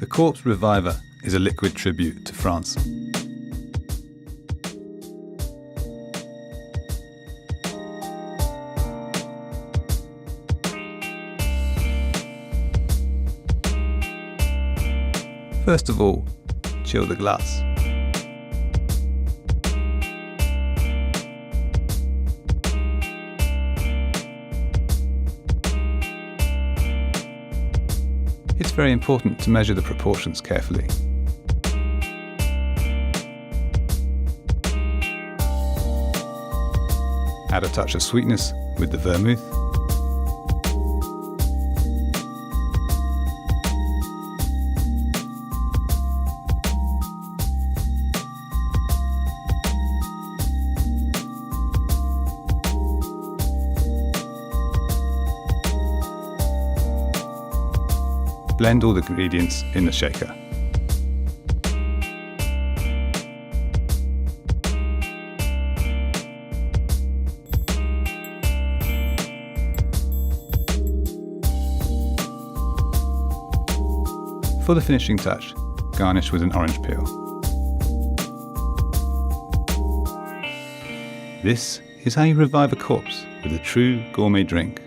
The Corpse Reviver is a liquid tribute to France. First of all, chill the glass. It's very important to measure the proportions carefully. Add a touch of sweetness with the vermouth. Blend all the ingredients in the shaker. For the finishing touch, garnish with an orange peel. This is how you revive a corpse with a true gourmet drink.